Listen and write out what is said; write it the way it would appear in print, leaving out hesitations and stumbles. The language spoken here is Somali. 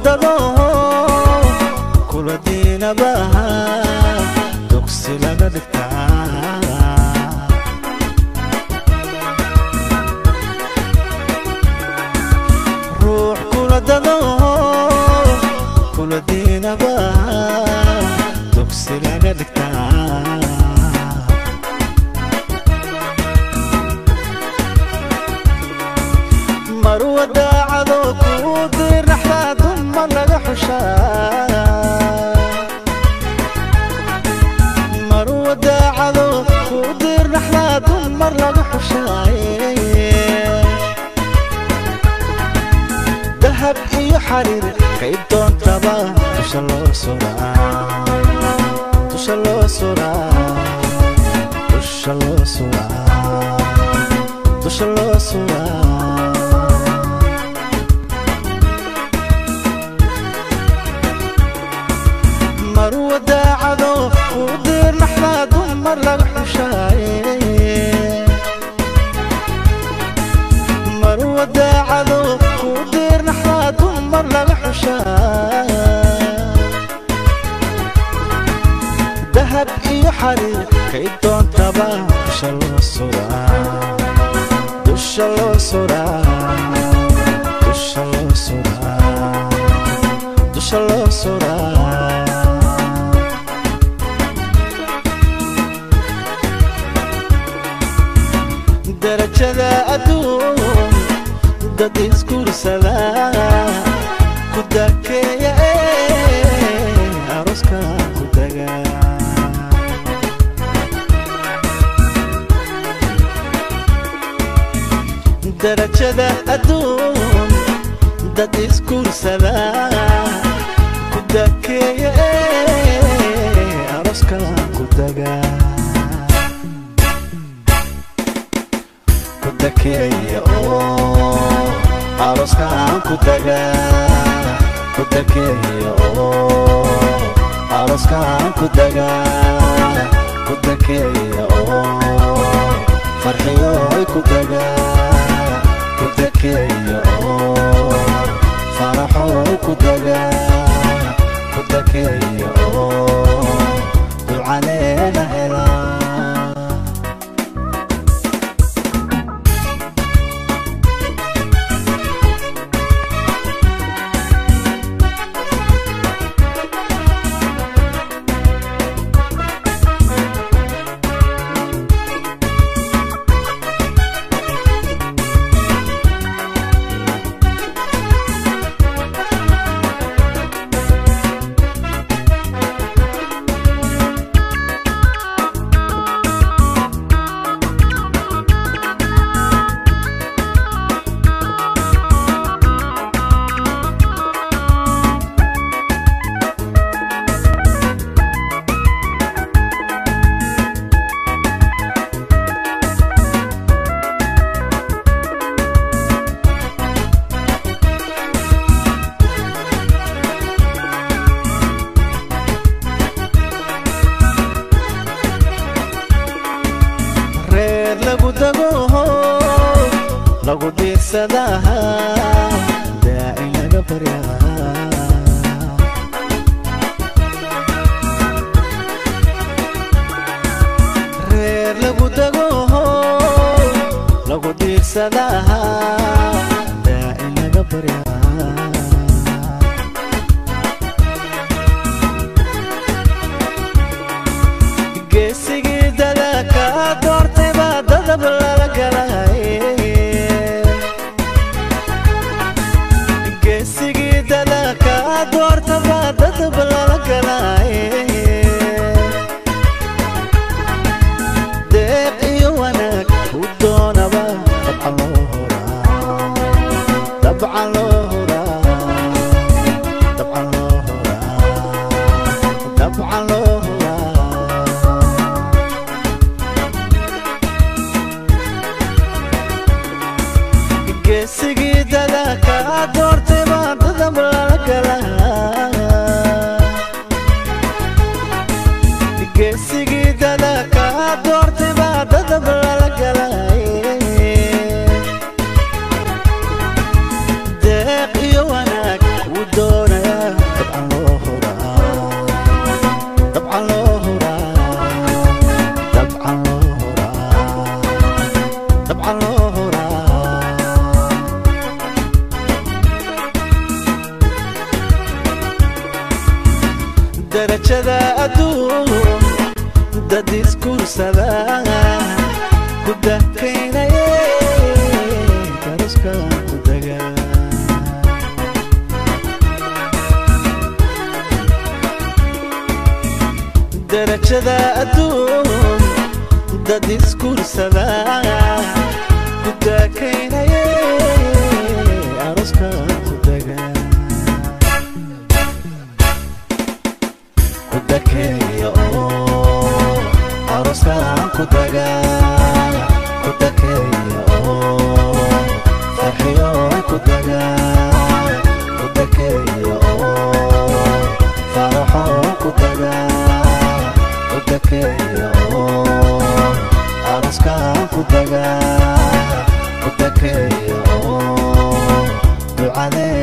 dado kula diinabaha duqsi laga dhigtaa ruux kula dado kula diinabaha duqsi laga dhigtaa marwa daacado ku dir naxda dumar laga xushaa marwa daacado ku dir naxda dumar laga xushaa dahab iyo xariir qayb doontaba dusha loo suraa dusha loo suraa dusha loo suraa dusha loo suraa marwa daacado ku dir naxda dumar laga xushaa marwa daacado ku dir naxda dumar laga xushaa dahab iyo xariir kay doontaba dusha loo suraa dusha loo suraa dusha loo suraa dusha loo suraa درجة أدوم دد يذكر سلام كدك يا عروسك كدك درجة أدوم دد يذكر سلام كدك يا عروسك كدك كدكية عروسك كدكا كدكية عروسك كدكا كدكية فرحية كدكا كدكية فرحة كدكا كدكية دعانينا هلا lagu diirsadaha daaci laga baryaa reer lagu dago lagu diirsadaha daaci laga baryaa geesigii dadaka doortay baa dadab lala galay geesigii dadaka doorta baa dadab lala galay deeq iyo wanaag u doonaba dabcan loo horaa dabcan loo horaa dabcan loo horaa dabcan loo geesigii dadaka doortay baa dadab lala galaa geesigii dadaka doortay baa dadab lala galay deeq iyo wanaag u doonay طبعا لورا درجة أدوم دا ديسكور سبا كدا كينا كارسكا كدا درجة أدوم دا ديسكور سبا كدا كينا كارسكا كدا كدكيو عروسكان كدغا كدكيو فرحيو كدغا كدكيو فرحو كدغا كدكيو عروسكان كدغا كدكيو دعالي